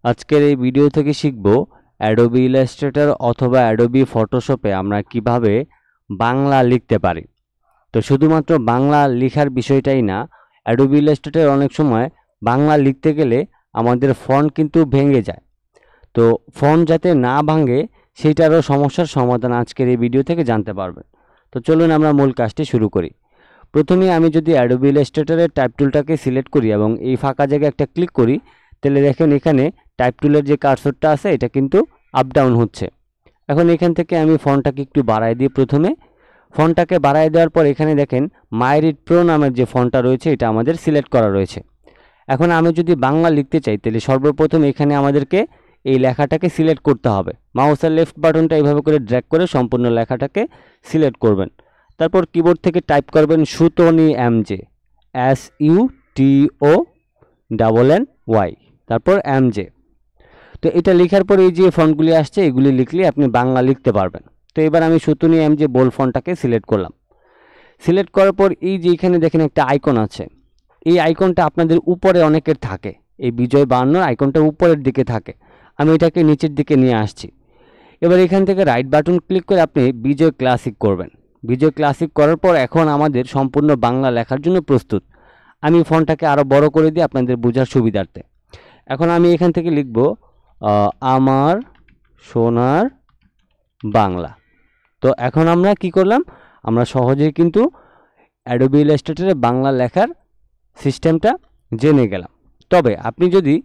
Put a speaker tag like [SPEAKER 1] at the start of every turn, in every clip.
[SPEAKER 1] আজকের এই ভিডিও থেকে শিখব অ্যাডোবি ইলাস্ট্রেটর অথবা অ্যাডোবি ফটোশপে আমরা কিভাবে বাংলা লিখতে পারি। তো শুধুমাত্র বাংলা লেখার বিষয়টাই না, অ্যাডোবি ইলাস্ট্রেটর অনেক সময় বাংলা লিখতে গেলে আমাদের ফন্ট কিন্তু ভেঙে যায়। তো ফন্ট যাতে না ভাঙে সেইটারও সমস্যার সমাধান আজকের এই ভিডিও থেকে জানতে পারবেন। তো চলুন আমরা মূল কাজটি শুরু করি। প্রথমে আমি যদি অ্যাডোবি ইলাস্ট্রেটরের টাইপ টুলটাকে সিলেক্ট করি এবং এই ফাঁকা জায়গায় একটা ক্লিক করি, তাহলে দেখেন এখানে টাইপ টুলের যে কার্সরটা আছে এটা কিন্তু আপ ডাউন হচ্ছে। এখন এখান থেকে আমি ফন্টটাকে একটু বাড়ায় দিই। প্রথমে ফন্টটাকে বাড়ায় দেওয়ার পর এখানে দেখেন মাই রিড প্রো নামের যে ফন্টটা রয়েছে এটা আমাদের সিলেক্ট করা রয়েছে। এখন আমি যদি বাংলা লিখতে চাই তাহলে সর্বপ্রথম এখানে আমাদেরকে এই লেখাটাকে সিলেক্ট করতে হবে। মাউসের লেফট বাটনটা এইভাবে করে ড্র্যাগ করে সম্পূর্ণ লেখাটাকে সিলেক্ট করবেন। তারপর কিবোর্ড থেকে টাইপ করবেন সুতনি এমজে, SUTONY, তারপর এমজে। তো এটা লেখার পর এই যে ফন্টগুলি আসছে এগুলি লিখলে আপনি বাংলা লিখতে পারবেন। তো এবার আমি সুতনি এমজে বোল্ড ফন্টটাকে সিলেক্ট করলাম। সিলেক্ট করার পর এই যে এখানে দেখেন একটা আইকন আছে, এই আইকনটা আপনাদের উপরে অনেকের থাকে, এই বিজয় 52 আইকনটা উপরের দিকে থাকে। আমি এটাকে নিচের দিকে নিয়ে আসছি। এবার এখান থেকে রাইট বাটন ক্লিক করে আপনি বিজয় ক্লাসিক করবেন। বিজয় ক্লাসিক করার পর এখন আমাদের সম্পূর্ণ বাংলা লেখার জন্য প্রস্তুত। আমি ফন্টটাকে আরও বড় করে দিই আপনাদের বোঝার সুবিধার্থে। এখন আমি এখান থেকে লিখব আমার সোনার বাংলা। তো এখন আমরা কি করলাম, আমরা সহজেই কিন্তু অ্যাডোবি ইলাস্ট্রেটরে বাংলা লেখার সিস্টেমটা জেনে গেলাম। তবে আপনি যদি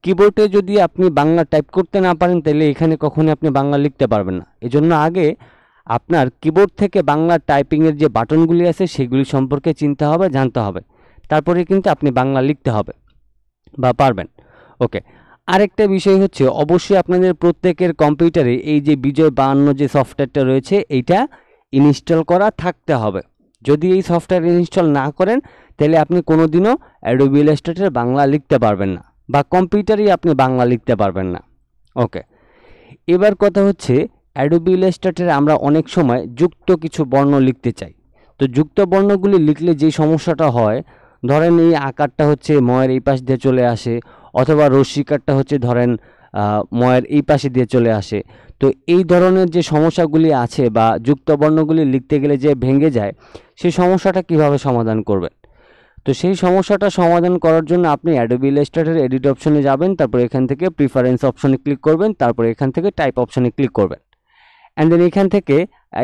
[SPEAKER 1] কিবোর্ডে যদি আপনি বাংলা টাইপ করতে না পারেন তাহলে এখানে কখনোই আপনি বাংলা লিখতে পারবেন না। এজন্য আগে আপনার কিবোর্ড থেকে বাংলা টাইপিংয়ের যে বাটনগুলি আছে সেগুলি সম্পর্কে চিনতে হবে, জানতে হবে, তারপরে কিন্তু আপনি বাংলা লিখতে হবে বা পারবেন। ওকে, আরেকটা বিষয় হচ্ছে অবশ্যই আপনাদের প্রত্যেকের কম্পিউটারে এই যে বিজয় 52 যে সফটওয়্যারটা রয়েছে এইটা ইনস্টল করা থাকতে হবে। যদি এই সফটওয়্যার ইনস্টল না করেন তাহলে আপনি কোনোদিনও অ্যাডোবি ইলাস্ট্রেটরে বাংলা লিখতে পারবেন না বা কম্পিউটারেই আপনি বাংলা লিখতে পারবেন না। ওকে, এবার কথা হচ্ছে অ্যাডোবি ইলাস্ট্রেটরে আমরা অনেক সময় যুক্ত কিছু বর্ণ লিখতে চাই। তো যুক্ত বর্ণগুলি লিখলে যে সমস্যাটা হয়, ধরেন এই আকারটা হচ্ছে ময়ের এই পাশ দিয়ে চলে আসে, অথবা রশ্মিকারটা হচ্ছে ধরেন ময়ের এই পাশে দিয়ে চলে আসে। তো এই ধরনের যে সমস্যাগুলি আছে বা যুক্ত বর্ণগুলি লিখতে গেলে যে ভেঙে যায়, সেই সমস্যাটা কিভাবে সমাধান করবেন? তো সেই সমস্যাটা সমাধান করার জন্য আপনি অ্যাডোবি ইলাস্ট্রেটর এডিট অপশনে যাবেন, তারপর এখান থেকে প্রিফারেন্স অপশনে ক্লিক করবেন, তারপর এখান থেকে টাইপ অপশনে ক্লিক করবেন। অ্যান্ড দেন এখান থেকে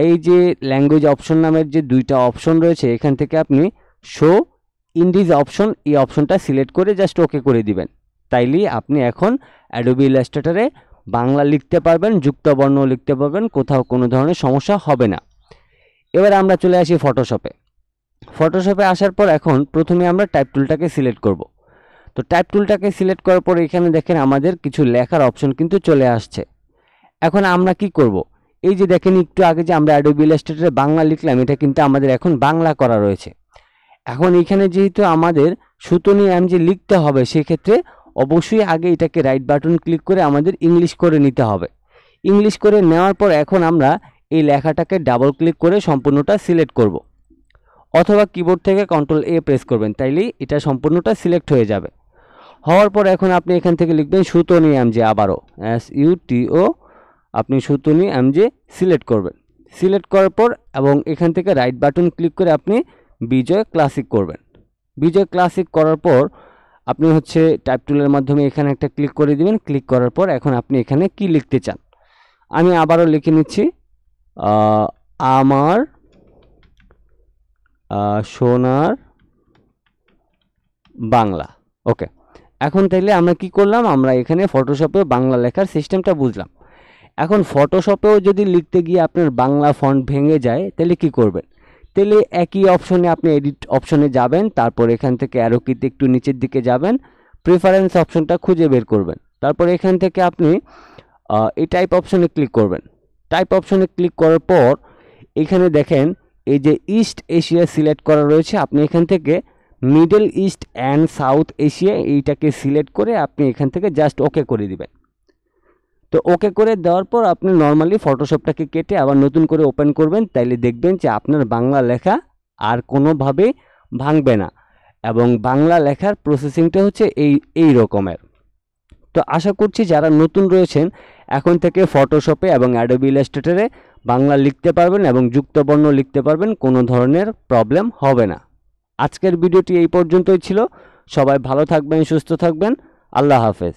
[SPEAKER 1] এই যে ল্যাঙ্গুয়েজ অপশন নামের যে দুইটা অপশন রয়েছে এখান থেকে আপনি শো ইন্ডিজ অপশন, এই অপশনটা সিলেক্ট করে জাস্ট ওকে করে দিবেন। তাইলেই আপনি এখন অ্যাডোবি ইলাস্ট্রেটরে বাংলা লিখতে পারবেন, যুক্ত বর্ণ লিখতে পারবেন, কোথাও কোনো ধরনের সমস্যা হবে না। এবার আমরা চলে আসি ফটোশপে। ফটোশপে আসার পর এখন প্রথমে আমরা টাইপ টুলটাকে সিলেক্ট করব। তো টাইপ টুলটাকে সিলেক্ট করার পর এখানে দেখেন আমাদের কিছু লেখার অপশন কিন্তু চলে আসছে। এখন আমরা কি করব, এই যে দেখেন একটু আগে যে আমরা অ্যাডোবি ইলাস্ট্রেটরে বাংলা লিখলাম এটা কিন্তু আমাদের এখন বাংলা করা রয়েছে। এখন এখানে যেহেতু আমাদের সুতনি এমজে লিখতে হবে, সেক্ষেত্রে অবশ্যই আগে এটাকে রাইট বাটন ক্লিক করে আমাদের ইংলিশ করে নিতে হবে। ইংলিশ করে নেওয়ার পর এখন আমরা এই লেখাটাকে ডাবল ক্লিক করে সম্পূর্ণটা সিলেক্ট করব, অথবা কিবোর্ড থেকে Ctrl+A প্রেস করবেন, তাইলেই এটা সম্পূর্ণটা সিলেক্ট হয়ে যাবে। হওয়ার পর এখন আপনি এখান থেকে লিখবেন সুতনি এমজে, আবারও SUTO, আপনি সুতনি এমজে সিলেক্ট করবেন। সিলেক্ট করার পর এবং এখান থেকে রাইট বাটন ক্লিক করে আপনি বিজয় ক্লাসিক করবেন। বিজয় ক্লাসিক করার পর আপনি হচ্ছে টাইপ টুলের মাধ্যমে এখানে একটা ক্লিক করে দিবেন। ক্লিক করার পর এখন আপনি এখানে কি লিখতে চান, আমি আবারও লিখে নিচ্ছি আমার সোনার বাংলা। ওকে, এখন তাইলে আমরা কি করলাম, আমরা এখানে ফটোশপে বাংলা লেখার সিস্টেমটা বুঝলাম। এখন ফটোশপেও যদি লিখতে গিয়ে আপনার বাংলা ফন্ট ভেঙে যায় তাহলে কি করবেন? তাহলে একই অপশনে আপনি এডিট অপশনে যাবেন, তারপর এখান থেকে অ্যারো কিতে একটু নিচের দিকে যাবেন, প্রেফারেন্স অপশনটা খুঁজে বের করবেন, তারপর এখান থেকে আপনি এই টাইপ অপশনে ক্লিক করবেন। টাইপ অপশনে ক্লিক করার পর এখানে দেখেন এই যে ইস্ট এশিয়া সিলেক্ট করা রয়েছে, আপনি এখান থেকে middle east and south Asia এইটাকে সিলেক্ট করে আপনি এখান থেকে জাস্ট ওকে করে দিবেন। তো ওকে করে দেওয়ার পর আপনি নর্মালি ফটোশপটাকে কেটে আবার নতুন করে ওপেন করবেন, তাইলে দেখবেন যে আপনার বাংলা লেখা আর কোনোভাবে ভাঙবে না এবং বাংলা লেখার প্রসেসিংটা হচ্ছে এই রকমের। তো আশা করছি যারা নতুন রয়েছেন এখন থেকে ফটোশপে এবং অ্যাডোবি ইলাস্ট্রেটরে বাংলা লিখতে পারবেন এবং যুক্তবর্ণ লিখতে পারবেন, কোনো ধরনের প্রবলেম হবে না। আজকের ভিডিওটি এই পর্যন্তই ছিল। সবাই ভালো থাকবেন, সুস্থ থাকবেন। আল্লাহ হাফেজ।